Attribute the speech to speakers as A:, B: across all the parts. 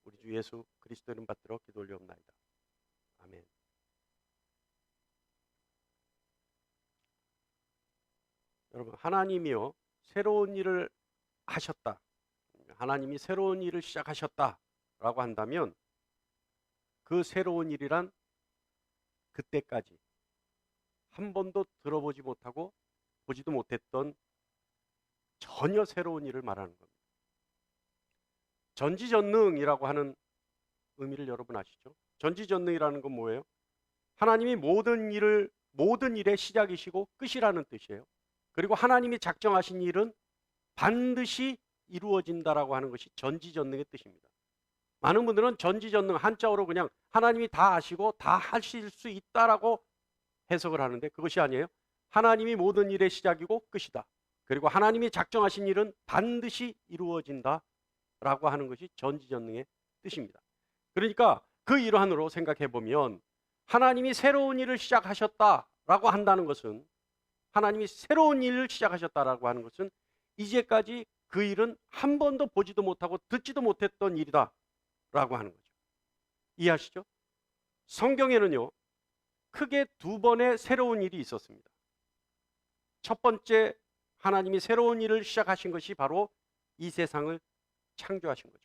A: 우리 주 예수 그리스도 이름 받들어 기도 올려옵나이다. 아멘. 여러분, 하나님이요 새로운 일을 하셨다, 하나님이 새로운 일을 시작하셨다라고 한다면 그 새로운 일이란 그때까지 한 번도 들어보지 못하고 보지도 못했던 전혀 새로운 일을 말하는 겁니다. 전지전능이라고 하는 의미를 여러분 아시죠? 전지전능이라는 건 뭐예요? 하나님이 모든 일의 시작이시고 끝이라는 뜻이에요. 그리고 하나님이 작정하신 일은 반드시 이루어진다라고 하는 것이 전지전능의 뜻입니다. 많은 분들은 전지전능 한자어로 그냥 하나님이 다 아시고 다 하실 수 있다라고 해석을 하는데 그것이 아니에요. 하나님이 모든 일의 시작이고 끝이다. 그리고 하나님이 작정하신 일은 반드시 이루어진다라고 하는 것이 전지전능의 뜻입니다. 그러니까 그 일환으로 생각해 보면 하나님이 새로운 일을 시작하셨다라고 한다는 것은, 하나님이 새로운 일을 시작하셨다라고 하는 것은 이제까지 그 일은 한 번도 보지도 못하고 듣지도 못했던 일이다 라고 하는 거죠. 이해하시죠? 성경에는요 크게 두 번의 새로운 일이 있었습니다. 첫 번째, 하나님이 새로운 일을 시작하신 것이 바로 이 세상을 창조하신 거죠.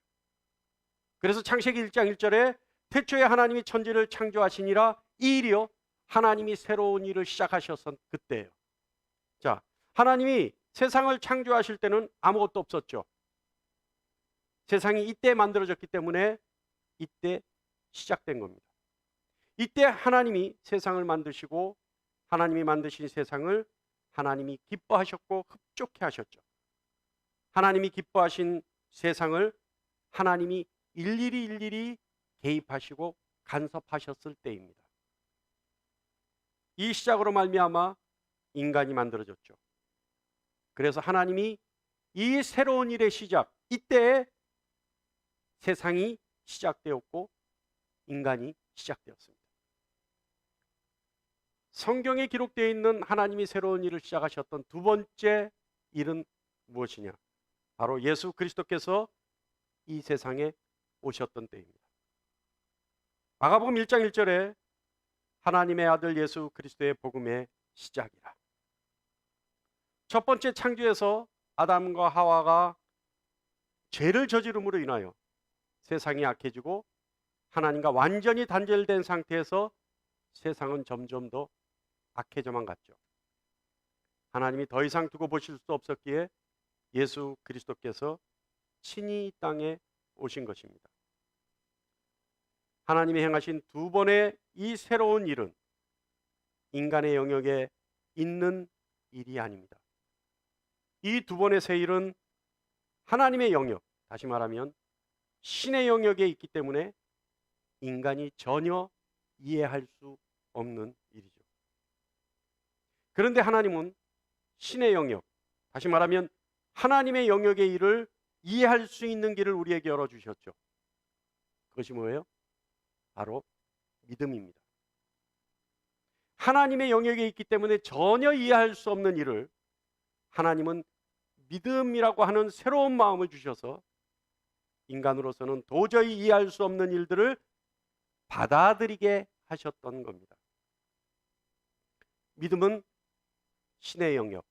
A: 그래서 창세기 1장 1절에 태초에 하나님이 천지를 창조하시니라, 이 일이요 하나님이 새로운 일을 시작하셨던 그때예요. 자, 하나님이 세상을 창조하실 때는 아무것도 없었죠. 세상이 이때 만들어졌기 때문에 이때 시작된 겁니다. 이때 하나님이 세상을 만드시고 하나님이 만드신 세상을 하나님이 기뻐하셨고 흡족해 하셨죠. 하나님이 기뻐하신 세상을 하나님이 일일이 개입하시고 간섭하셨을 때입니다. 이 시작으로 말미암아 인간이 만들어졌죠. 그래서 하나님이 이 새로운 일의 시작, 이때에 세상이 시작되었고 인간이 시작되었습니다. 성경에 기록되어 있는 하나님이 새로운 일을 시작하셨던 두 번째 일은 무엇이냐? 바로 예수 그리스도께서 이 세상에 오셨던 때입니다. 마가복음 1장 1절에 하나님의 아들 예수 그리스도의 복음의 시작이라. 첫 번째 창조에서 아담과 하와가 죄를 저지름으로 인하여 세상이 악해지고 하나님과 완전히 단절된 상태에서 세상은 점점 더 악해져만 갔죠. 하나님이 더 이상 두고 보실 수 없었기에 예수 그리스도께서 친히 이 땅에 오신 것입니다. 하나님이 행하신 두 번의 이 새로운 일은 인간의 영역에 있는 일이 아닙니다. 이 두 번의 새 일은 하나님의 영역, 다시 말하면 신의 영역에 있기 때문에 인간이 전혀 이해할 수 없는 일이죠. 그런데 하나님은 신의 영역, 다시 말하면 하나님의 영역의 일을 이해할 수 있는 길을 우리에게 열어주셨죠. 그것이 뭐예요? 바로 믿음입니다. 하나님의 영역에 있기 때문에 전혀 이해할 수 없는 일을 하나님은 믿음이라고 하는 새로운 마음을 주셔서 인간으로서는 도저히 이해할 수 없는 일들을 받아들이게 하셨던 겁니다. 믿음은 신의 영역,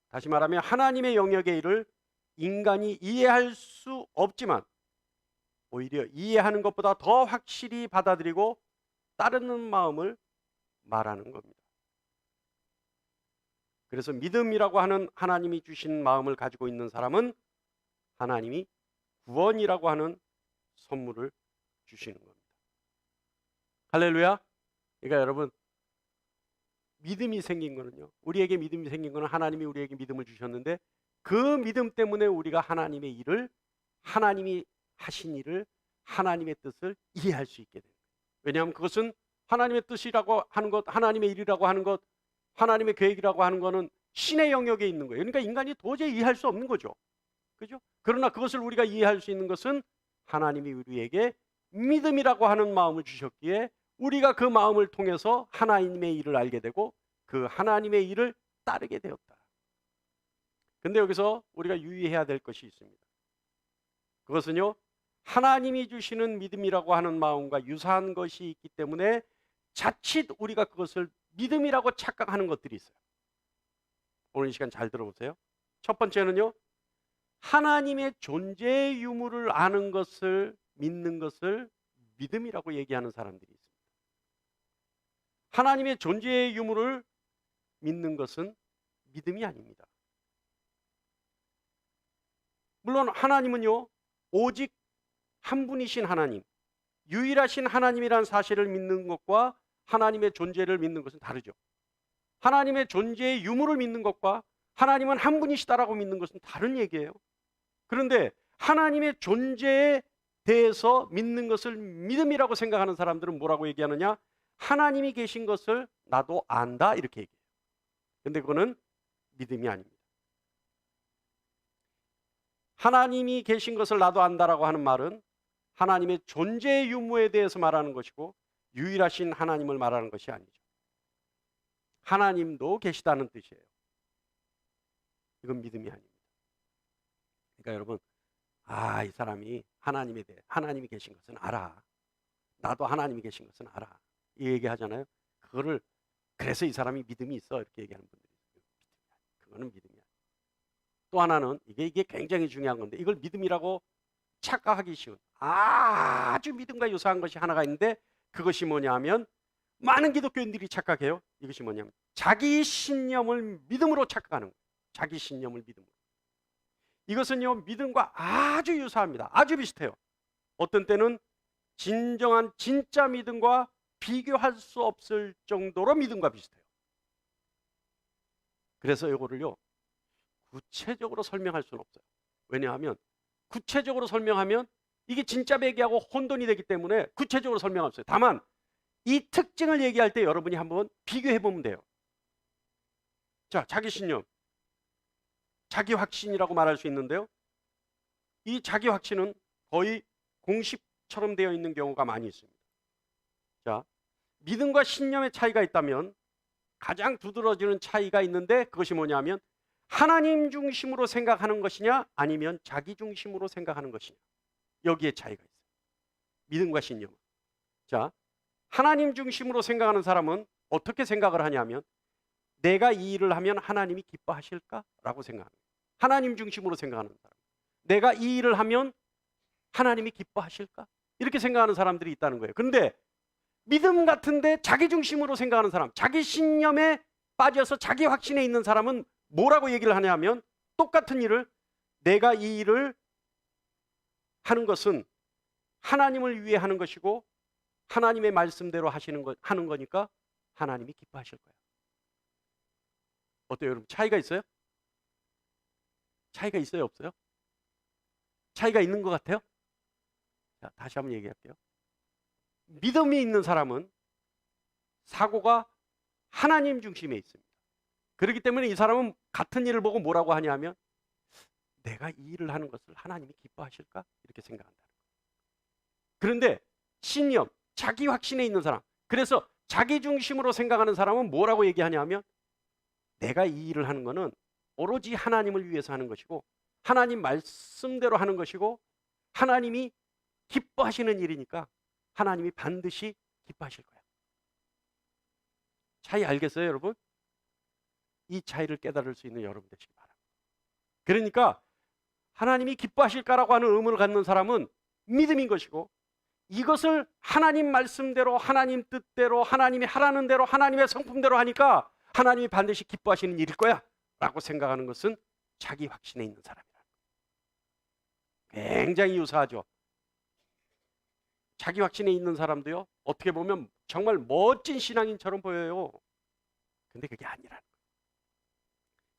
A: 다시 말하면 하나님의 영역의 일을 인간이 이해할 수 없지만 오히려 이해하는 것보다 더 확실히 받아들이고 따르는 마음을 말하는 겁니다. 그래서 믿음이라고 하는 하나님이 주신 마음을 가지고 있는 사람은 하나님이 구원이라고 하는 선물을 주시는 겁니다. 할렐루야. 그러니까 여러분, 믿음이 생긴 거는요, 우리에게 믿음이 생긴 거는 하나님이 우리에게 믿음을 주셨는데 그 믿음 때문에 우리가 하나님의 일을, 하나님이 하신 일을, 하나님의 뜻을 이해할 수 있게 됩니다. 왜냐하면 그것은 하나님의 뜻이라고 하는 것, 하나님의 일이라고 하는 것, 하나님의 계획이라고 하는 것은 신의 영역에 있는 거예요. 그러니까 인간이 도저히 이해할 수 없는 거죠. 그죠? 그러나 그것을 우리가 이해할 수 있는 것은 하나님이 우리에게 믿음이라고 하는 마음을 주셨기에 우리가 그 마음을 통해서 하나님의 일을 알게 되고 그 하나님의 일을 따르게 되었다. 근데 여기서 우리가 유의해야 될 것이 있습니다. 그것은요, 하나님이 주시는 믿음이라고 하는 마음과 유사한 것이 있기 때문에 자칫 우리가 그것을 믿음이라고 착각하는 것들이 있어요. 오늘 이 시간 잘 들어보세요. 첫 번째는요, 하나님의 존재의 유무를 아는 것을, 믿는 것을 믿음이라고 얘기하는 사람들이 있습니다. 하나님의 존재의 유무를 믿는 것은 믿음이 아닙니다. 물론 하나님은요, 오직 한 분이신 하나님, 유일하신 하나님이라는 사실을 믿는 것과 하나님의 존재를 믿는 것은 다르죠. 하나님의 존재의 유무를 믿는 것과 하나님은 한 분이시다라고 믿는 것은 다른 얘기예요. 그런데 하나님의 존재에 대해서 믿는 것을 믿음이라고 생각하는 사람들은 뭐라고 얘기하느냐? 하나님이 계신 것을 나도 안다, 이렇게 얘기해요. 근데 그거는 믿음이 아닙니다. 하나님이 계신 것을 나도 안다라고 하는 말은 하나님의 존재의 유무에 대해서 말하는 것이고 유일하신 하나님을 말하는 것이 아니죠. 하나님도 계시다는 뜻이에요. 이건 믿음이 아닙니다. 그러니까 여러분, 이 사람이 하나님에 대해, 하나님이 계신 것은 알아. 나도 하나님이 계신 것은 알아. 이 얘기 하잖아요. 그거를 그래서 이 사람이 믿음이 있어, 이렇게 얘기하는 분들이 있어요. 그거는 믿음이야. 또 하나는 이게 굉장히 중요한 건데, 이걸 믿음이라고 착각하기 쉬운 아주 믿음과 유사한 것이 하나가 있는데, 그것이 뭐냐면 많은 기독교인들이 착각해요. 이것이 뭐냐면 자기 신념을 믿음으로 착각하는 거예요. 자기 신념을 믿음으로. 이것은요, 믿음과 아주 유사합니다. 아주 비슷해요. 어떤 때는 진정한 진짜 믿음과 비교할 수 없을 정도로 믿음과 비슷해요. 그래서 이거를요, 구체적으로 설명할 수는 없어요. 왜냐하면 구체적으로 설명하면 이게 진짜 배기하고 혼돈이 되기 때문에 구체적으로 설명할 수 없어요. 다만 이 특징을 얘기할 때 여러분이 한번 비교해 보면 돼요. 자, 자기 신념, 자기 확신이라고 말할 수 있는데요, 이 자기 확신은 거의 공식처럼 되어 있는 경우가 많이 있습니다. 자, 믿음과 신념의 차이가 있다면 가장 두드러지는 차이가 있는데, 그것이 뭐냐면 하나님 중심으로 생각하는 것이냐 아니면 자기 중심으로 생각하는 것이냐, 여기에 차이가 있어요. 믿음과 신념. 자, 하나님 중심으로 생각하는 사람은 어떻게 생각을 하냐면, 내가 이 일을 하면 하나님이 기뻐하실까? 라고 생각합니다. 하나님 중심으로 생각하는 사람, 내가 이 일을 하면 하나님이 기뻐하실까? 이렇게 생각하는 사람들이 있다는 거예요. 그런데 믿음 같은데 자기 중심으로 생각하는 사람, 자기 신념에 빠져서 자기 확신에 있는 사람은 뭐라고 얘기를 하냐면, 똑같은 일을, 내가 이 일을 하는 것은 하나님을 위해 하는 것이고 하나님의 말씀대로 하는 거니까 하나님이 기뻐하실 거야. 어때요, 여러분? 차이가 있어요? 차이가 있어요, 없어요? 차이가 있는 것 같아요? 자, 다시 한번 얘기할게요. 믿음이 있는 사람은 사고가 하나님 중심에 있습니다. 그렇기 때문에 이 사람은 같은 일을 보고 뭐라고 하냐면, 내가 이 일을 하는 것을 하나님이 기뻐하실까? 이렇게 생각한다는 거예요. 그런데 신념, 자기 확신에 있는 사람, 그래서 자기 중심으로 생각하는 사람은 뭐라고 얘기하냐면, 내가 이 일을 하는 것은 오로지 하나님을 위해서 하는 것이고 하나님 말씀대로 하는 것이고 하나님이 기뻐하시는 일이니까 하나님이 반드시 기뻐하실 거야. 차이 알겠어요, 여러분? 이 차이를 깨달을 수 있는 여러분 되시기 바랍니다. 그러니까 하나님이 기뻐하실까라고 하는 의문을 갖는 사람은 믿음인 것이고, 이것을 하나님 말씀대로, 하나님 뜻대로, 하나님이 하라는 대로, 하나님의 성품대로 하니까 하나님이 반드시 기뻐하시는 일일 거야 라고 생각하는 것은 자기 확신에 있는 사람이라는 거예요. 굉장히 유사하죠. 자기 확신에 있는 사람도요, 어떻게 보면 정말 멋진 신앙인처럼 보여요. 근데 그게 아니라는 거예요.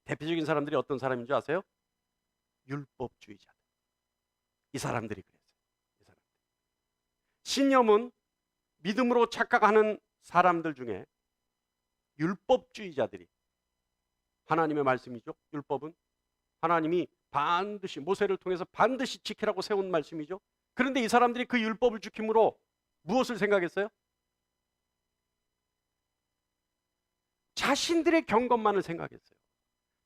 A: 대표적인 사람들이 어떤 사람인 줄 아세요? 율법주의자들. 이 사람들이 그랬어요. 이 사람들. 신념은 믿음으로 착각하는 사람들 중에 율법주의자들이, 하나님의 말씀이죠. 율법은 하나님이 반드시 모세를 통해서 반드시 지키라고 세운 말씀이죠. 그런데 이 사람들이 그 율법을 지킴으로 무엇을 생각했어요? 자신들의 경건만을 생각했어요.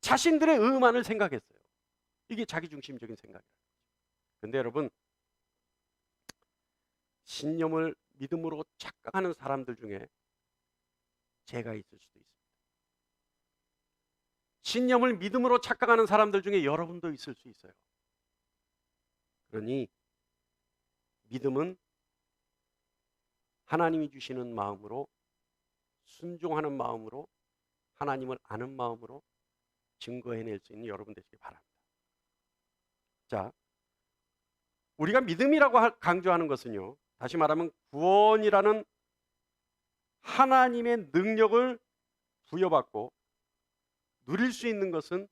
A: 자신들의 의만을 생각했어요. 이게 자기중심적인 생각이에요. 근데 여러분, 신념을 믿음으로 착각하는 사람들 중에 제가 있을 수도 있습니다. 신념을 믿음으로 착각하는 사람들 중에 여러분도 있을 수 있어요. 그러니 믿음은 하나님이 주시는 마음으로, 순종하는 마음으로, 하나님을 아는 마음으로 증거해낼 수 있는 여러분 되시기 바랍니다. 자, 우리가 믿음이라고 강조하는 것은요, 다시 말하면 구원이라는 하나님의 능력을 부여받고 누릴 수 있는 것은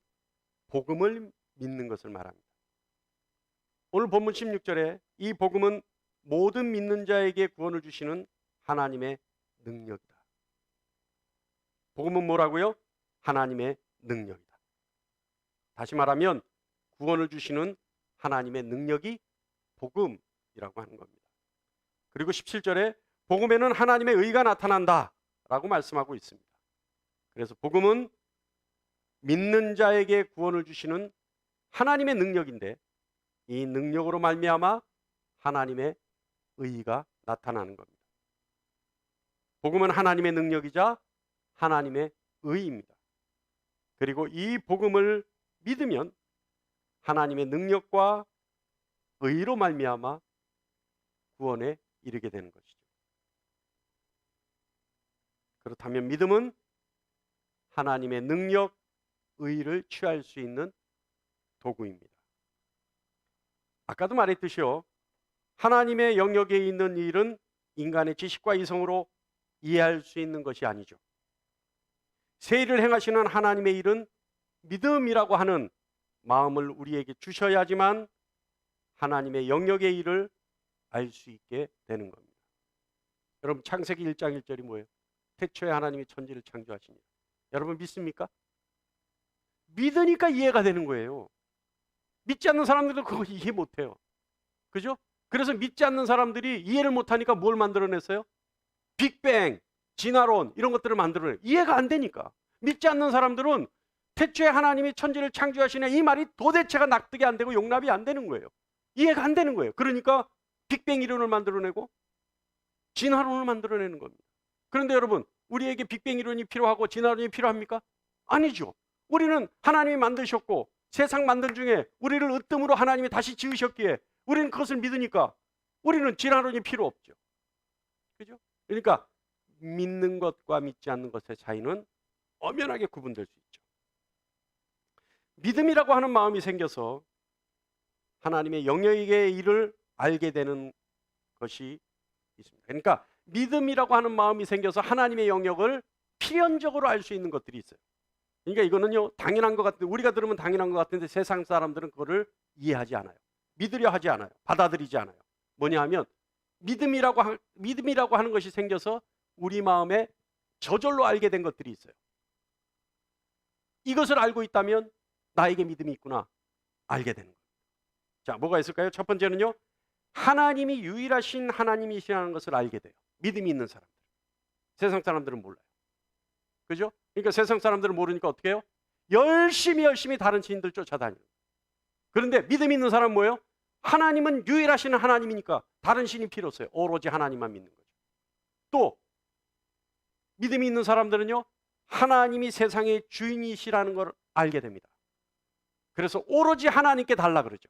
A: 복음을 믿는 것을 말합니다. 오늘 본문 16절에 이 복음은 모든 믿는 자에게 구원을 주시는 하나님의 능력이다. 복음은 뭐라고요? 하나님의 능력이다. 다시 말하면 구원을 주시는 하나님의 능력이 복음이라고 하는 겁니다. 그리고 17절에 복음에는 하나님의 의가 나타난다 라고 말씀하고 있습니다. 그래서 복음은 믿는 자에게 구원을 주시는 하나님의 능력인데, 이 능력으로 말미암아 하나님의 의가 나타나는 겁니다. 복음은 하나님의 능력이자 하나님의 의입니다. 그리고 이 복음을 믿으면 하나님의 능력과 의로 말미암아 구원에 이르게 되는 것이죠. 그렇다면 믿음은 하나님의 능력, 의를 취할 수 있는 도구입니다. 아까도 말했듯이요, 하나님의 영역에 있는 일은 인간의 지식과 이성으로 이해할 수 있는 것이 아니죠. 새 일을 행하시는 하나님의 일은 믿음이라고 하는 마음을 우리에게 주셔야지만 하나님의 영역의 일을 알 수 있게 되는 겁니다. 여러분, 창세기 1장 1절이 뭐예요? 태초에 하나님이 천지를 창조하시니. 여러분 믿습니까? 믿으니까 이해가 되는 거예요. 믿지 않는 사람들은 그거 이해 못해요. 그죠? 그래서 믿지 않는 사람들이 이해를 못하니까 뭘 만들어냈어요? 빅뱅, 진화론 이런 것들을 만들어내요. 이해가 안 되니까. 믿지 않는 사람들은 태초에 하나님이 천지를 창조하시네, 이 말이 도대체가 납득이 안 되고 용납이 안 되는 거예요. 이해가 안 되는 거예요. 그러니까 빅뱅 이론을 만들어내고 진화론을 만들어내는 겁니다. 그런데 여러분, 우리에게 빅뱅 이론이 필요하고 진화론이 필요합니까? 아니죠. 우리는 하나님이 만드셨고 세상 만든 중에 우리를 으뜸으로 하나님이 다시 지으셨기에 우리는 그것을 믿으니까 우리는 진화론이 필요 없죠. 그죠? 그러니까 믿는 것과 믿지 않는 것의 차이는 엄연하게 구분될 수 있죠. 믿음이라고 하는 마음이 생겨서 하나님의 영역의 일을 알게 되는 것이 있습니다. 그러니까 믿음이라고 하는 마음이 생겨서 하나님의 영역을 필연적으로 알 수 있는 것들이 있어요. 그러니까 이거는요, 당연한 것 같은데, 우리가 들으면 당연한 것 같은데 세상 사람들은 그거를 이해하지 않아요. 믿으려 하지 않아요. 받아들이지 않아요. 뭐냐 하면 믿음이라고 하는 것이 생겨서 우리 마음에 저절로 알게 된 것들이 있어요. 이것을 알고 있다면 나에게 믿음이 있구나 알게 되는 거예요. 자, 뭐가 있을까요? 첫 번째는요, 하나님이 유일하신 하나님이시라는 것을 알게 돼요. 믿음이 있는 사람들. 세상 사람들은 몰라요. 그죠? 그러니까 세상 사람들은 모르니까 어떻게 해요? 열심히 다른 신들 쫓아다니는. 그런데 믿음 있는 사람은 뭐예요? 하나님은 유일하신 하나님이니까 다른 신이 필요 없어요. 오로지 하나님만 믿는 거죠. 또 믿음이 있는 사람들은요, 하나님이 세상의 주인이시라는 걸 알게 됩니다. 그래서 오로지 하나님께 달라 그러죠.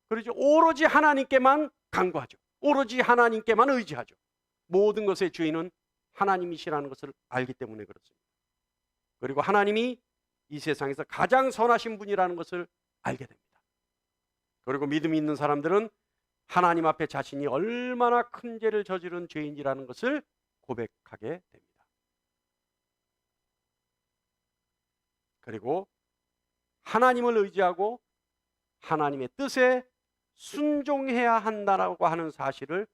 A: 그러죠. 오로지 하나님께만 간구하죠. 오로지 하나님께만 의지하죠. 모든 것의 주인은 하나님이시라는 것을 알기 때문에 그렇습니다. 그리고 하나님이 이 세상에서 가장 선하신 분이라는 것을 알게 됩니다. 그리고 믿음이 있는 사람들은 하나님 앞에 자신이 얼마나 큰 죄를 저지른 죄인이라는 것을 고백하게 됩니다. 그리고 하나님을 의지하고 하나님의 뜻에 순종해야 한다라고 하는 사실을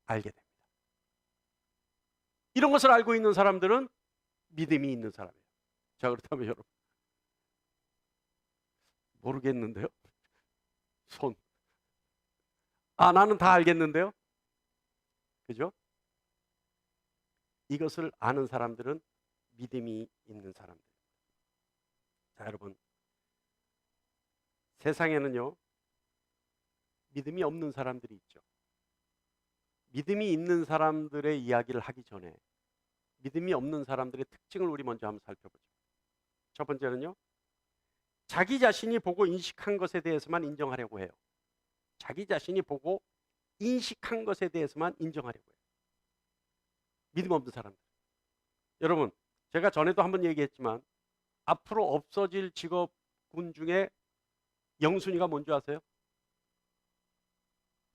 A: 알게 됩니다. 이런 것을 알고 있는 사람들은 믿음이 있는 사람이에요. 자, 그렇다면 여러분, 모르겠는데요? 손. 아, 나는 다 알겠는데요? 그죠? 이것을 아는 사람들은 믿음이 있는 사람들. 자, 여러분, 세상에는요, 믿음이 없는 사람들이 있죠. 믿음이 있는 사람들의 이야기를 하기 전에 믿음이 없는 사람들의 특징을 우리 먼저 한번 살펴보죠. 첫 번째는요, 자기 자신이 보고 인식한 것에 대해서만 인정하려고 해요. 자기 자신이 보고 인식한 것에 대해서만 인정하려고 해요. 믿음 없는 사람들. 여러분, 제가 전에도 한번 얘기했지만 앞으로 없어질 직업군 중에 영순위가 뭔지 아세요?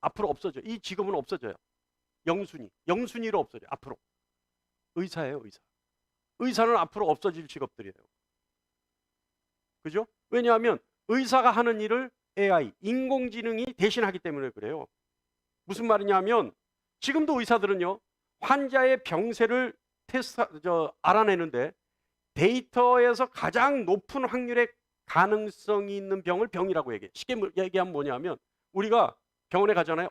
A: 앞으로 없어져. 이 직업은 없어져요. 영순위로 없어져요. 앞으로. 의사예요, 의사. 의사는 앞으로 없어질 직업들이에요. 그죠? 왜냐하면 의사가 하는 일을 AI, 인공지능이 대신하기 때문에 그래요. 무슨 말이냐면 지금도 의사들은요, 환자의 병세를 알아내는데 데이터에서 가장 높은 확률의 가능성이 있는 병을 병이라고 얘기해요. 쉽게 얘기하면 뭐냐면 우리가 병원에 가잖아요.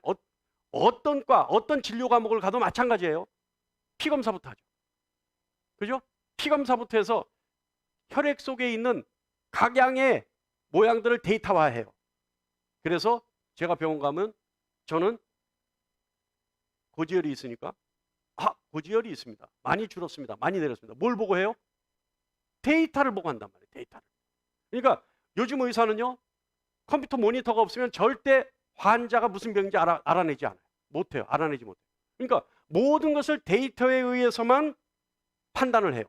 A: 어떤 과, 어떤 진료 과목을 가도 마찬가지예요. 피검사부터 하죠. 그죠? 피검사부터 해서 혈액 속에 있는 각양의 모양들을 데이터화해요. 그래서 제가 병원 가면 저는 고지혈이 있으니까 고지혈이 있습니다. 많이 줄었습니다. 많이 내렸습니다. 뭘 보고 해요? 데이터를 보고 한단 말이에요. 데이터를. 그러니까 요즘 의사는요, 컴퓨터 모니터가 없으면 절대 환자가 무슨 병인지 알아내지 않아요. 못해요. 알아내지 못해요. 그러니까 모든 것을 데이터에 의해서만 판단을 해요.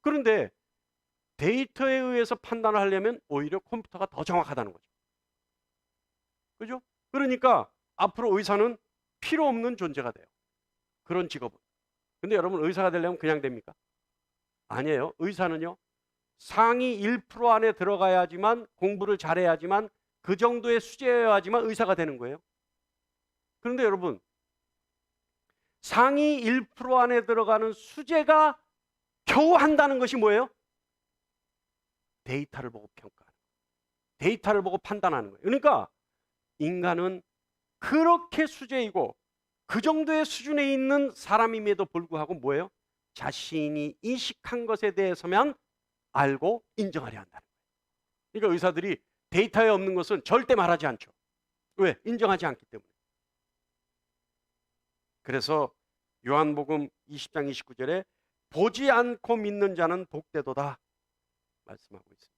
A: 그런데 데이터에 의해서 판단을 하려면 오히려 컴퓨터가 더 정확하다는 거죠. 그죠? 그러니까 앞으로 의사는 필요 없는 존재가 돼요. 그런 직업은. 근데 여러분, 의사가 되려면 그냥 됩니까? 아니에요. 의사는요, 상위 1% 안에 들어가야지만, 공부를 잘해야지만, 그 정도의 수재여야지만 의사가 되는 거예요. 그런데 여러분, 상위 1% 안에 들어가는 수재가 겨우 한다는 것이 뭐예요? 데이터를 보고 평가하는 거예요. 데이터를 보고 판단하는 거예요. 그러니까 인간은 그렇게 수재이고 그 정도의 수준에 있는 사람임에도 불구하고 뭐예요? 자신이 인식한 것에 대해서만 알고 인정하려 한다는 거예요. 그러니까 의사들이 데이터에 없는 것은 절대 말하지 않죠. 왜? 인정하지 않기 때문에. 그래서 요한복음 20장 29절에 보지 않고 믿는 자는 복되도다 말씀하고 있습니다.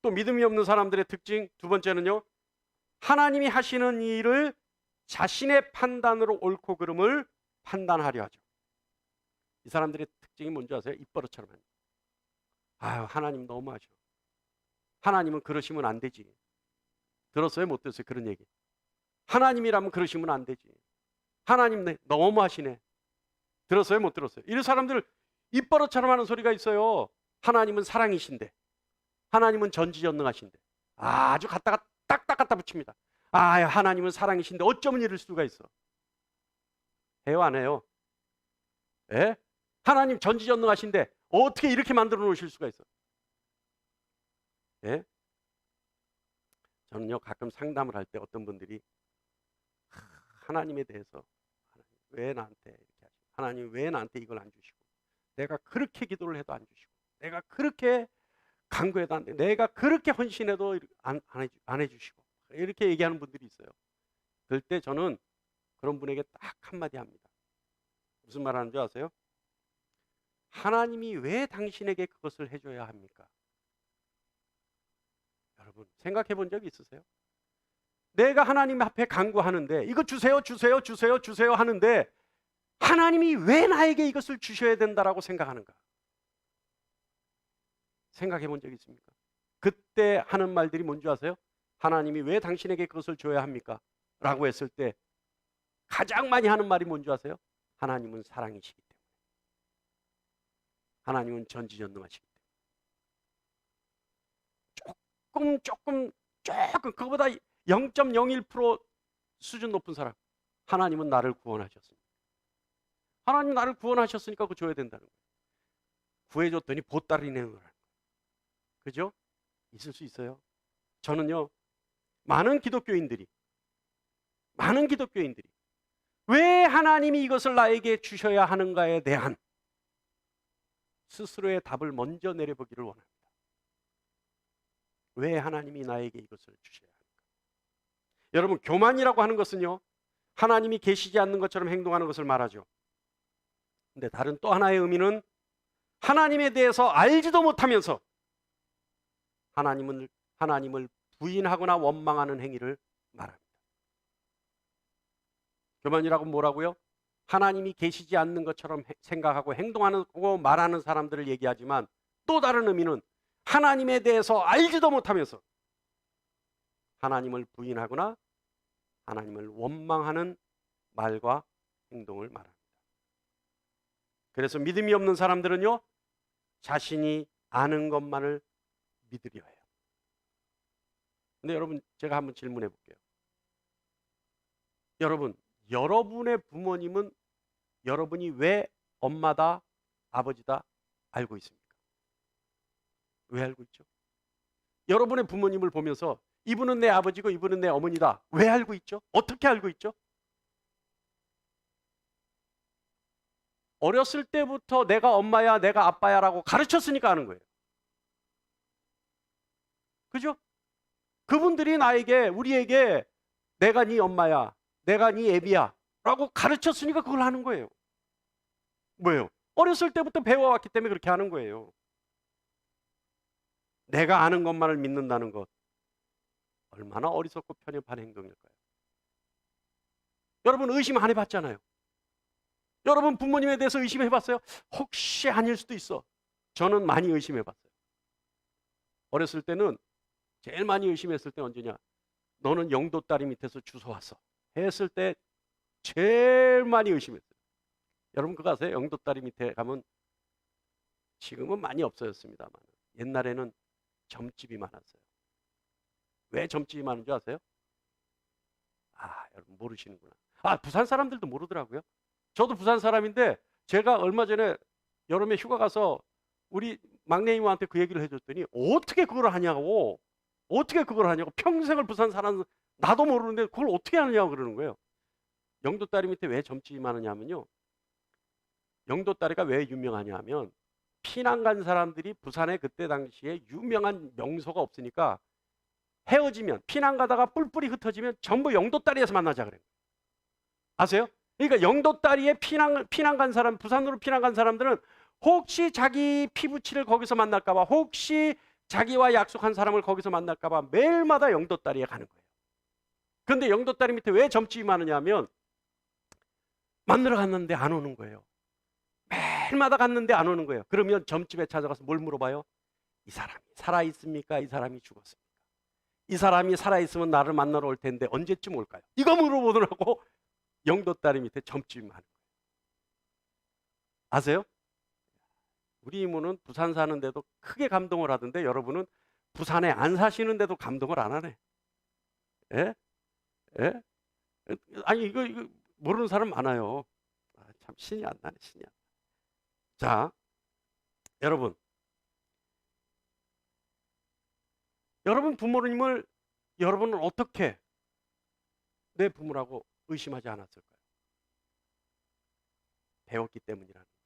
A: 또 믿음이 없는 사람들의 특징 두 번째는요, 하나님이 하시는 일을 자신의 판단으로 옳고 그름을 판단하려 하죠. 이 사람들의 특징이 뭔지 아세요? 입버릇처럼 합니다. 아유, 하나님 너무하셔. 하나님은 그러시면 안 되지. 들었어요? 못 들었어요? 그런 얘기. 하나님이라면 그러시면 안 되지. 하나님 너무하시네. 들었어요? 못 들었어요? 이런 사람들 입버릇처럼 하는 소리가 있어요. 하나님은 사랑이신데, 하나님은 전지전능하신데, 아주 갖다가 딱딱 갖다 붙입니다. 아, 하나님은 사랑이신데 어쩌면 이럴 수가 있어. 해요, 안 해요? 예? 하나님 전지전능하신데 어떻게 이렇게 만들어 놓으실 수가 있어? 예? 저는요, 가끔 상담을 할 때 어떤 분들이 하나님에 대해서 왜 나한테 이렇게 하시고, 하나님 왜 나한테 이걸 안 주시고, 내가 그렇게 기도를 해도 안 주시고, 내가 그렇게 간구해도 안 돼, 내가 그렇게 헌신해도 안 해주시고, 이렇게 얘기하는 분들이 있어요. 그럴 때 저는 그런 분에게 딱 한마디 합니다. 무슨 말 하는지 아세요? 하나님이 왜 당신에게 그것을 해줘야 합니까? 여러분, 생각해 본 적 있으세요? 내가 하나님 앞에 간구하는데 이거 주세요, 주세요, 주세요, 주세요 하는데 하나님이 왜 나에게 이것을 주셔야 된다라고 생각하는가? 생각해 본 적 있습니까? 그때 하는 말들이 뭔지 아세요? 하나님이 왜 당신에게 그것을 줘야 합니까? 라고 했을 때 가장 많이 하는 말이 뭔지 아세요? 하나님은 사랑이시기 때문에. 하나님은 전지전능하시기 때문에. 조금 그거보다 0.01% 수준 높은 사람, 하나님은 나를 구원하셨습니다. 하나님 나를 구원하셨으니까 그거 줘야 된다는 거예요. 구해줬더니 보따리 내는 거라는 거예요. 그죠? 있을 수 있어요. 저는요, 많은 기독교인들이 왜 하나님이 이것을 나에게 주셔야 하는가에 대한 스스로의 답을 먼저 내려보기를 원합니다. 왜 하나님이 나에게 이것을 주셔야 하는가? 여러분, 교만이라고 하는 것은요, 하나님이 계시지 않는 것처럼 행동하는 것을 말하죠. 근데 다른 또 하나의 의미는 하나님에 대해서 알지도 못하면서 하나님을 부인하거나 원망하는 행위를 말합니다. 교만이라고 뭐라고요? 하나님이 계시지 않는 것처럼 생각하고 행동하고 말하는 사람들을 얘기하지만, 또 다른 의미는 하나님에 대해서 알지도 못하면서 하나님을 부인하거나 하나님을 원망하는 말과 행동을 말합니다. 그래서 믿음이 없는 사람들은요, 자신이 아는 것만을 믿으려 해요. 근데 여러분, 제가 한번 질문해 볼게요. 여러분, 여러분의 부모님은 여러분이 왜 엄마다 아버지다 알고 있습니까? 왜 알고 있죠? 여러분의 부모님을 보면서 이분은 내 아버지고 이분은 내 어머니다, 왜 알고 있죠? 어떻게 알고 있죠? 어렸을 때부터 내가 엄마야, 내가 아빠야 라고 가르쳤으니까 아는 거예요. 그죠? 그분들이 우리에게 내가 네 엄마야, 내가 네 애비야 라고 가르쳤으니까 그걸 하는 거예요. 뭐예요? 어렸을 때부터 배워왔기 때문에 그렇게 하는 거예요. 내가 아는 것만을 믿는다는 것, 얼마나 어리석고 편협한 행동일까요? 여러분, 의심 안 해봤잖아요. 여러분, 부모님에 대해서 의심해봤어요? 혹시 아닐 수도 있어. 저는 많이 의심해봤어요. 어렸을 때는 제일 많이 의심했을 때 언제냐? 너는 영도 딸이 밑에서 주워왔어 했을 때 제일 많이 의심했어요. 여러분, 그거 아세요? 영도 딸이 밑에 가면, 지금은 많이 없어졌습니다만 옛날에는 점집이 많았어요. 왜 점집이 많은 줄 아세요? 여러분 모르시는구나. 부산 사람들도 모르더라고요. 저도 부산 사람인데, 제가 얼마 전에 여름에 휴가 가서 우리 막내 이모한테 그 얘기를 해줬더니 어떻게 그걸 하냐고, 평생을 부산 살았는 나도 모르는데 그걸 어떻게 하느냐고 그러는 거예요. 영도다리 밑에 왜 점집이 많으냐면요, 영도다리가 왜 유명하냐면, 피난 간 사람들이 부산에 그때 당시에 유명한 명소가 없으니까 헤어지면, 피난 가다가 뿔뿔이 흩어지면 전부 영도다리에서 만나자 그래요. 아세요? 그러니까 영도다리에 피난 간 사람, 부산으로 피난 간 사람들은 혹시 자기 피부치를 거기서 만날까봐, 혹시 자기와 약속한 사람을 거기서 만날까봐 매일마다 영도다리에 가는 거예요. 그런데 영도다리 밑에 왜 점집이 많으냐면, 만나러 갔는데 안 오는 거예요. 매일마다 갔는데 안 오는 거예요. 그러면 점집에 찾아가서 뭘 물어봐요? 이 사람이 살아있습니까? 이 사람이 죽었습니까? 이 사람이 살아있으면 나를 만나러 올 텐데 언제쯤 올까요? 이거 물어보더라고. 영도다리 밑에 점집이 많은 거예요. 아세요? 우리 이모는 부산 사는데도 크게 감동을 하던데, 여러분은 부산에 안 사시는데도 감동을 안 하네. 예? 예? 아니, 이거 모르는 사람 많아요. 참 신이 안 나네, 신이 안 나. 자, 여러분 부모님을 여러분은 어떻게 내 부모라고 의심하지 않았을까요? 배웠기 때문이라는 거예요.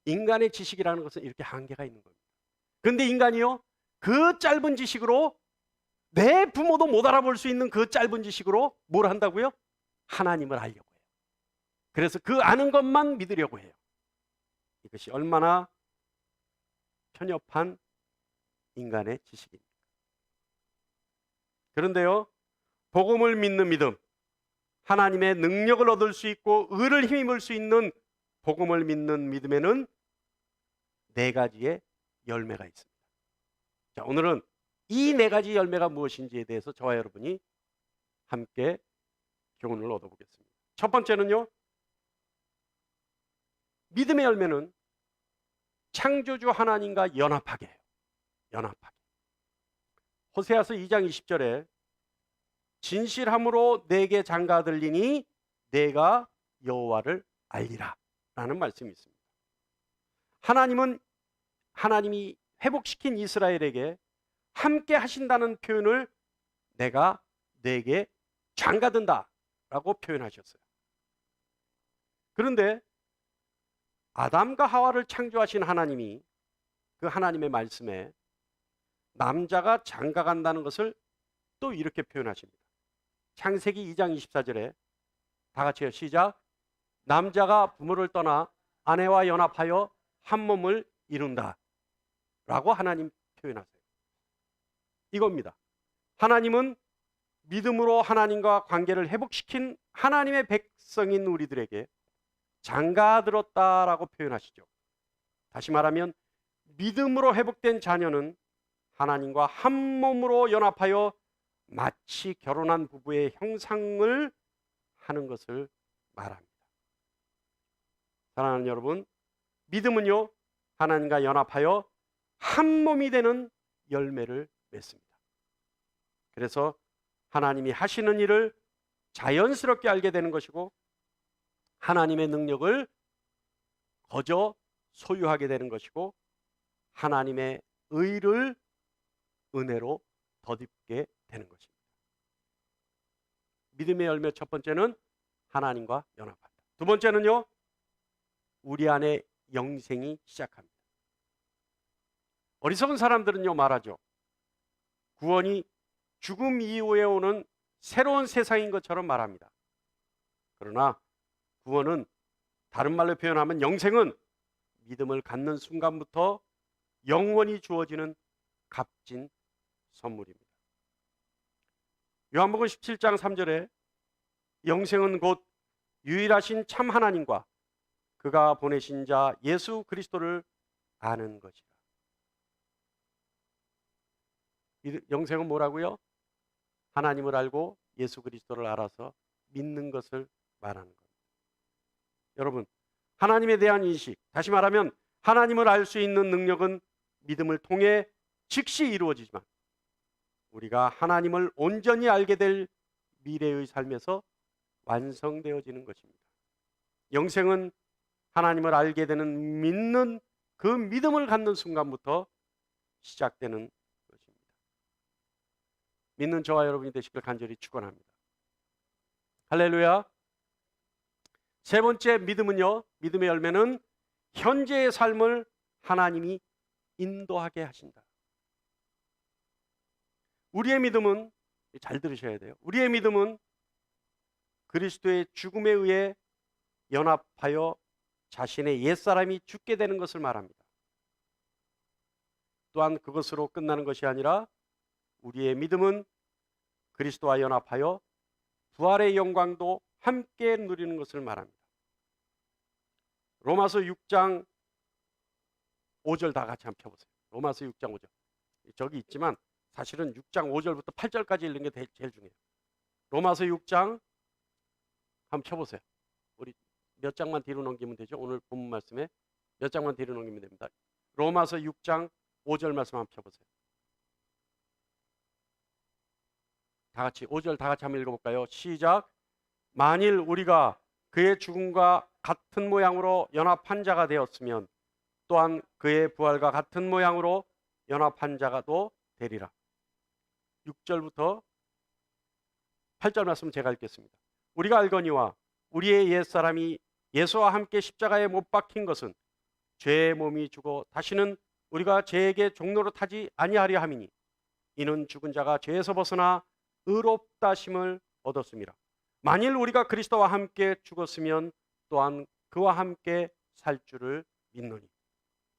A: 인간의 지식이라는 것은 이렇게 한계가 있는 겁니다. 그런데 인간이요, 그 짧은 지식으로, 내 부모도 못 알아볼 수 있는 그 짧은 지식으로 뭘 한다고요? 하나님을 알려고 해요. 그래서 그 아는 것만 믿으려고 해요. 이것이 얼마나 편협한 인간의 지식입니까? 그런데요, 복음을 믿는 믿음, 하나님의 능력을 얻을 수 있고 의를 힘입을 수 있는 복음을 믿는 믿음에는 4가지의 열매가 있습니다. 자, 오늘은 이 4가지 열매가 무엇인지에 대해서 저와 여러분이 함께 교훈을 얻어보겠습니다. 첫 번째는요, 믿음의 열매는 창조주 하나님과 연합하게 해요. 연합하게. 호세아서 2장 20절에 진실함으로 내게 장가 들리니 내가 여호와를 알리라 라는 말씀이 있습니다. 하나님이 회복시킨 이스라엘에게 함께 하신다는 표현을 내게 장가든다 라고 표현하셨어요. 그런데 아담과 하와를 창조하신 하나님이 그 하나님의 말씀에 남자가 장가간다는 것을 또 이렇게 표현하십니다. 창세기 2장 24절에 다 같이요. 시작. 남자가 부모를 떠나 아내와 연합하여 한 몸을 이룬다 라고 하나님 표현하세요. 이겁니다. 하나님은 믿음으로 하나님과 관계를 회복시킨 하나님의 백성인 우리들에게 장가들었다라고 표현하시죠. 다시 말하면 믿음으로 회복된 자녀는 하나님과 한 몸으로 연합하여 마치 결혼한 부부의 형상을 하는 것을 말합니다. 사랑하는 여러분, 믿음은요, 하나님과 연합하여 한 몸이 되는 열매를 맺습니다. 그래서 하나님이 하시는 일을 자연스럽게 알게 되는 것이고 하나님의 능력을 거저 소유하게 되는 것이고 하나님의 의를 은혜로 덧입게 되는 것입니다. 믿음의 열매 첫 번째는 하나님과 연합한다. 두 번째는요, 우리 안에 영생이 시작합니다. 어리석은 사람들은요 말하죠. 구원이 죽음 이후에 오는 새로운 세상인 것처럼 말합니다. 그러나 구원은, 다른 말로 표현하면 영생은 믿음을 갖는 순간부터 영원히 주어지는 값진 선물입니다. 요한복음 17장 3절에 영생은 곧 유일하신 참 하나님과 그가 보내신 자 예수 그리스도를 아는 것이라. 영생은 뭐라고요? 하나님을 알고 예수 그리스도를 알아서 믿는 것을 말하는 겁니다. 여러분, 하나님에 대한 인식, 다시 말하면 하나님을 알 수 있는 능력은 믿음을 통해 즉시 이루어지지만 우리가 하나님을 온전히 알게 될 미래의 삶에서 완성되어지는 것입니다. 영생은 하나님을 알게 되는 믿는 그 믿음을 갖는 순간부터 시작되는 것입니다. 믿는 저와 여러분이 되시길 간절히 축원합니다. 할렐루야. 세 번째 믿음은요, 믿음의 열매는 현재의 삶을 하나님이 인도하게 하신다. 우리의 믿음은, 잘 들으셔야 돼요. 우리의 믿음은 그리스도의 죽음에 의해 연합하여 자신의 옛사람이 죽게 되는 것을 말합니다. 또한 그것으로 끝나는 것이 아니라 우리의 믿음은 그리스도와 연합하여 부활의 영광도 함께 누리는 것을 말합니다. 로마서 6장 5절 다 같이 한번 펴보세요. 로마서 6장 5절. 저기 있지만 사실은 6장 5절부터 8절까지 읽는 게 제일 중요해요. 로마서 6장 한번 펴보세요. 우리 몇 장만 뒤로 넘기면 되죠? 오늘 본문 말씀에 몇 장만 뒤로 넘기면 됩니다. 로마서 6장 5절 말씀 한번 펴보세요. 다 같이 5절 다 같이 한번 읽어볼까요? 시작. 만일 우리가 그의 죽음과 같은 모양으로 연합한 자가 되었으면 또한 그의 부활과 같은 모양으로 연합한 자가 또 되리라. 6절부터 8절 말씀 제가 읽겠습니다. 우리가 알거니와 우리의 옛사람이 예수와 함께 십자가에 못 박힌 것은 죄의 몸이 죽어 다시는 우리가 죄에게 종로로 타지 아니하려 함이니 이는 죽은 자가 죄에서 벗어나 의롭다심을 얻었습니다. 만일 우리가 그리스도와 함께 죽었으면 또한 그와 함께 살 줄을 믿노니.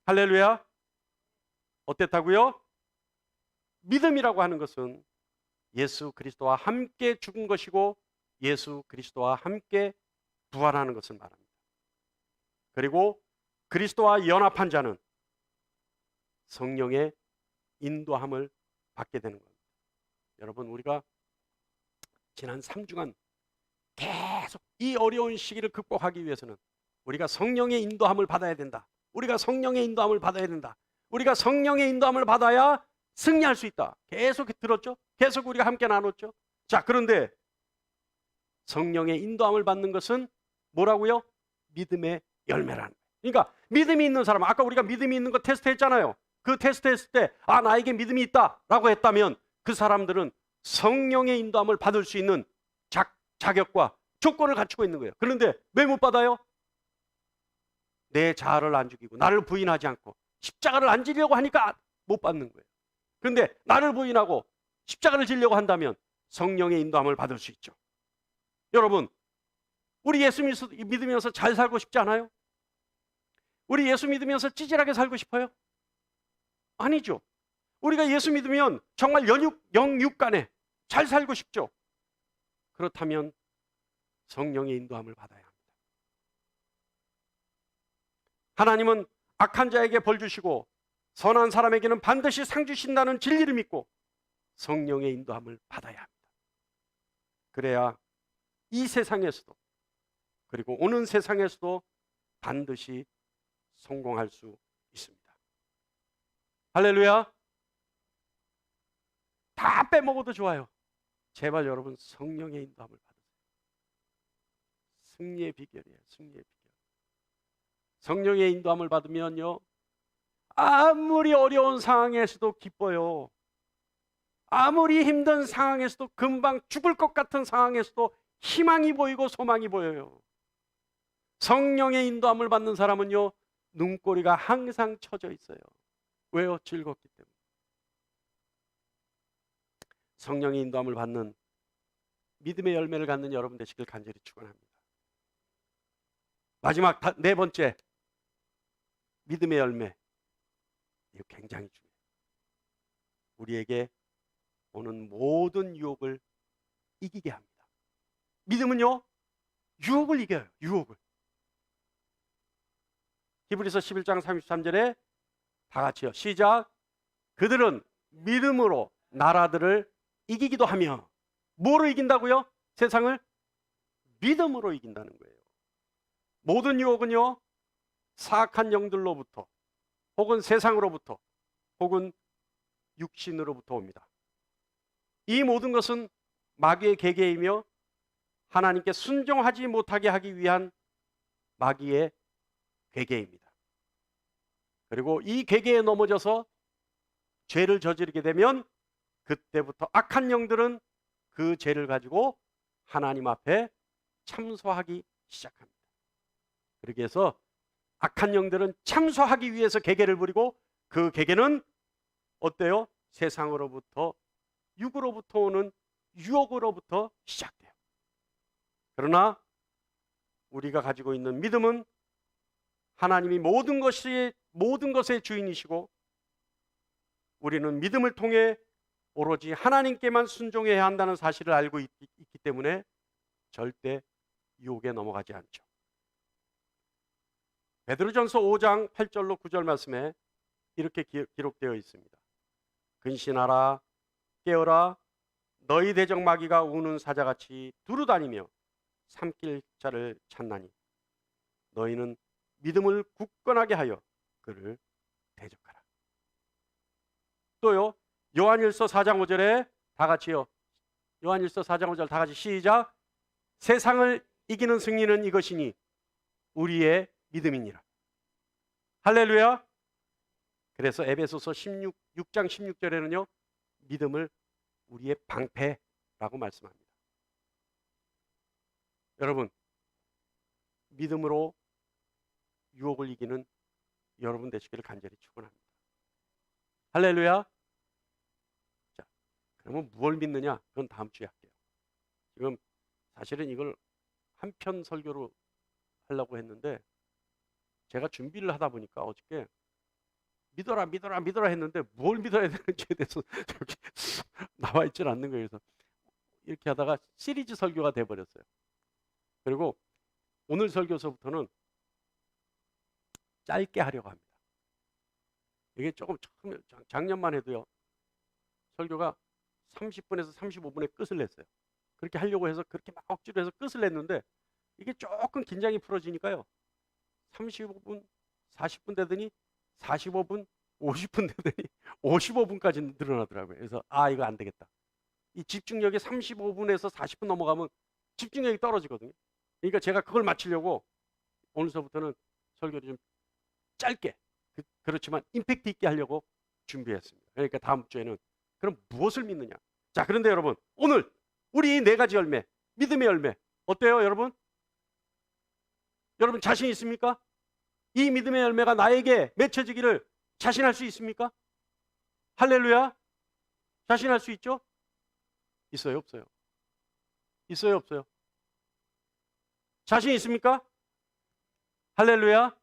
A: 할렐루야. 어땠다고요? 믿음이라고 하는 것은 예수 그리스도와 함께 죽은 것이고 예수 그리스도와 함께 부활하는 것을 말합니다. 그리고 그리스도와 연합한 자는 성령의 인도함을 받게 되는 겁니다. 여러분, 우리가 지난 3주간 계속 이 어려운 시기를 극복하기 위해서는 우리가 성령의 인도함을 받아야 된다. 우리가 성령의 인도함을 받아야 된다. 우리가 성령의 인도함을 받아야 승리할 수 있다. 계속 들었죠? 계속 우리가 함께 나눴죠? 자, 그런데 성령의 인도함을 받는 것은 뭐라고요? 믿음의 열매라는 거예요. 그러니까 믿음이 있는 사람, 아까 우리가 믿음이 있는 거 테스트했잖아요. 그 테스트했을 때 나에게 믿음이 있다라고 했다면 그 사람들은 성령의 인도함을 받을 수 있는 자격과 조건을 갖추고 있는 거예요. 그런데 왜 못 받아요? 내 자아를 안 죽이고 나를 부인하지 않고 십자가를 안 지려고 하니까 못 받는 거예요. 그런데 나를 부인하고 십자가를 지려고 한다면 성령의 인도함을 받을 수 있죠. 여러분, 우리 예수 믿으면서 잘 살고 싶지 않아요? 우리 예수 믿으면서 찌질하게 살고 싶어요? 아니죠. 우리가 예수 믿으면 정말 영육간에 잘 살고 싶죠. 그렇다면 성령의 인도함을 받아야 합니다. 하나님은 악한 자에게 벌 주시고 선한 사람에게는 반드시 상 주신다는 진리를 믿고 성령의 인도함을 받아야 합니다. 그래야 이 세상에서도 그리고 오는 세상에서도 반드시 성공할 수 있습니다. 할렐루야. 다 빼먹어도 좋아요. 제발 여러분 성령의 인도함을 받으세요. 승리의 비결이에요. 승리의 비결. 성령의 인도함을 받으면요, 아무리 어려운 상황에서도 기뻐요. 아무리 힘든 상황에서도, 금방 죽을 것 같은 상황에서도 희망이 보이고 소망이 보여요. 성령의 인도함을 받는 사람은요, 눈꼬리가 항상 쳐져 있어요. 왜요? 즐겁기 때문에. 성령의 인도함을 받는 믿음의 열매를 갖는 여러분 되시길 간절히 축원합니다. 마지막 네 번째, 믿음의 열매. 이거 굉장히 중요해요. 우리에게 오는 모든 유혹을 이기게 합니다. 믿음은요, 유혹을 이겨요. 유혹을. 히브리서 11장 33절에 다 같이요. 시작. 그들은 믿음으로 나라들을 이기기도 하며. 뭐로 이긴다고요? 세상을 믿음으로 이긴다는 거예요. 모든 유혹은요, 사악한 영들로부터 혹은 세상으로부터 혹은 육신으로부터 옵니다. 이 모든 것은 마귀의 계계이며 하나님께 순종하지 못하게 하기 위한 마귀의 계계입니다. 그리고 이 계계에 넘어져서 죄를 저지르게 되면 그때부터 악한 영들은 그 죄를 가지고 하나님 앞에 참소하기 시작합니다. 그렇게 해서 악한 영들은 참소하기 위해서 계계를 부리고, 그 계계는 어때요? 세상으로부터, 육으로부터 오는 유혹으로부터 시작돼요. 그러나 우리가 가지고 있는 믿음은 하나님이 모든 것의 주인이시고, 우리는 믿음을 통해 오로지 하나님께만 순종해야 한다는 사실을 알고 있기 때문에 절대 유혹에 넘어가지 않죠. 베드로전서 5장 8절로 9절 말씀에 이렇게 기록되어 있습니다. 근신하라, 깨어라, 너희 대적 마귀가 우는 사자같이 두루다니며 삼킬 자를 찾나니 너희는 믿음을 굳건하게 하여 그를 대적하라. 또요, 요한일서 4장 5절에 다 같이요. 요한일서 4장 5절 다 같이 시작. 세상을 이기는 승리는 이것이니 우리의 믿음이니라. 할렐루야. 그래서 에베소서 6장 16절에는요, 믿음을 우리의 방패라고 말씀합니다. 여러분, 믿음으로 유혹을 이기는 여러분 되시기를 간절히 축원합니다. 할렐루야. 자, 그러면 무엇을 믿느냐? 그건 다음 주에 할게요. 지금 사실은 이걸 한 편 설교로 하려고 했는데 제가 준비를 하다 보니까 어저께 믿어라 믿어라 믿어라 했는데 뭘 믿어야 되는지에 대해서 이렇게 나와 있질 않는 거예요. 그래서 이렇게 하다가 시리즈 설교가 돼버렸어요. 그리고 오늘 설교서부터는 짧게 하려고 합니다. 이게 조금 작년만 해도요, 설교가 30분에서 35분에 끝을 냈어요. 그렇게 하려고 해서 그렇게 막 억지로 해서 끝을 냈는데 이게 조금 긴장이 풀어지니까요, 35분, 40분 되더니 45분, 50분 되더니 55분까지 늘어나더라고요. 그래서 이거 안 되겠다. 이 집중력이 35분에서 40분 넘어가면 집중력이 떨어지거든요. 그러니까 제가 그걸 맞추려고 오늘서부터는 설교를 좀 짧게, 그렇지만 임팩트 있게 하려고 준비했습니다. 그러니까 다음 주에는 그럼 무엇을 믿느냐? 자, 그런데 여러분, 오늘 우리 네 가지 열매, 믿음의 열매 어때요, 여러분? 여러분 자신 있습니까? 이 믿음의 열매가 나에게 맺혀지기를 자신할 수 있습니까? 할렐루야. 자신할 수 있죠? 있어요, 없어요? 있어요, 없어요? 자신 있습니까? 할렐루야.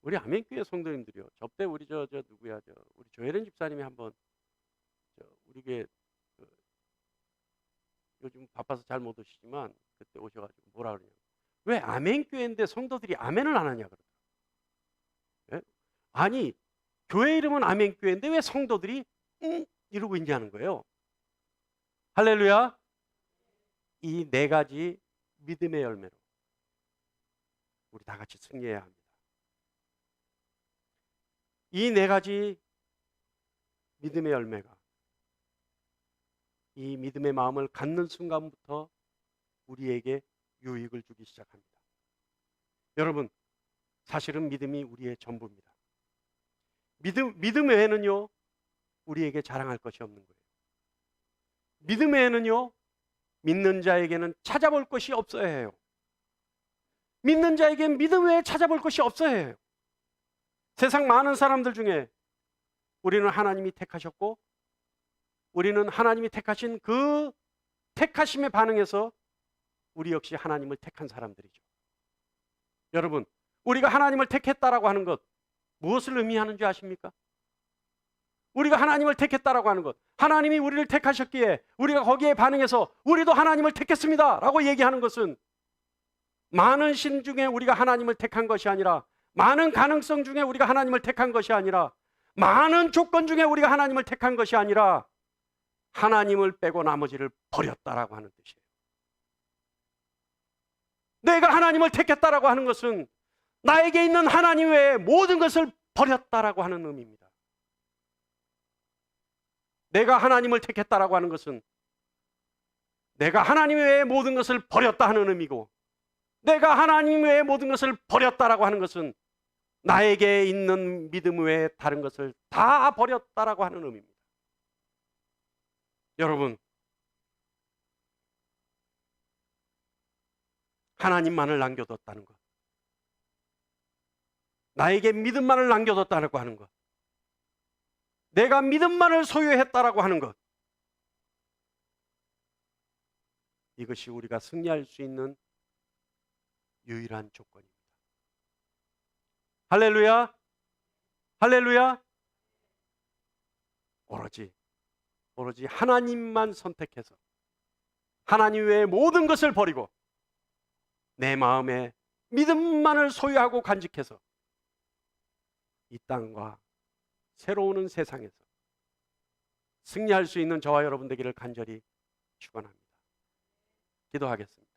A: 우리 아멘교회 성도님들이요. 저때 우리 누구야 우리 조혜련 집사님이 한번 우리 교회 요즘 바빠서 잘 못 오시지만 그때 오셔가지고 뭐라 그러냐. 왜 아멘교회인데 성도들이 아멘을 안 하냐 그러더라고요. 예? 아니 교회 이름은 아멘교회인데 왜 성도들이 이러고 있냐는 거예요. 할렐루야. 이 네 가지 믿음의 열매로 우리 다 같이 승리해야 합니다. 이 네 가지 믿음의 열매가 이 믿음의 마음을 갖는 순간부터 우리에게 유익을 주기 시작합니다. 여러분, 사실은 믿음이 우리의 전부입니다. 믿음 외에는요, 우리에게 자랑할 것이 없는 거예요. 믿음 외에는요, 믿는 자에게는 찾아볼 것이 없어야 해요. 믿는 자에게는 믿음 외에 찾아볼 것이 없어야 해요. 세상 많은 사람들 중에 우리는 하나님이 택하셨고, 우리는 하나님이 택하신 그 택하심에 반응해서 우리 역시 하나님을 택한 사람들이죠. 여러분, 우리가 하나님을 택했다라고 하는 것 무엇을 의미하는 줄 아십니까? 우리가 하나님을 택했다라고 하는 것, 하나님이 우리를 택하셨기에 우리가 거기에 반응해서 우리도 하나님을 택했습니다 라고 얘기하는 것은 많은 신 중에 우리가 하나님을 택한 것이 아니라, 많은 가능성 중에 우리가 하나님을 택한 것이 아니라, 많은 조건 중에 우리가 하나님을 택한 것이 아니라 하나님을 빼고 나머지를 버렸다라고 하는 뜻이에요. 내가 하나님을 택했다라고 하는 것은 나에게 있는 하나님 외에 모든 것을 버렸다라고 하는 의미입니다. 내가 하나님을 택했다라고 하는 것은 내가 하나님 외에 모든 것을 버렸다 하는 의미고, 내가 하나님 외에 모든 것을 버렸다라고 하는 것은 나에게 있는 믿음 외에 다른 것을 다 버렸다라고 하는 의미입니다. 여러분, 하나님만을 남겨뒀다는 것, 나에게 믿음만을 남겨뒀다고 하는 것, 내가 믿음만을 소유했다라고 하는 것, 이것이 우리가 승리할 수 있는 유일한 조건입니다. 할렐루야. 할렐루야. 오로지 하나님만 선택해서 하나님 외의 모든 것을 버리고 내 마음에 믿음만을 소유하고 간직해서 이 땅과 새로 오는 세상에서 승리할 수 있는 저와 여러분 되기를 간절히 축원합니다. 기도하겠습니다.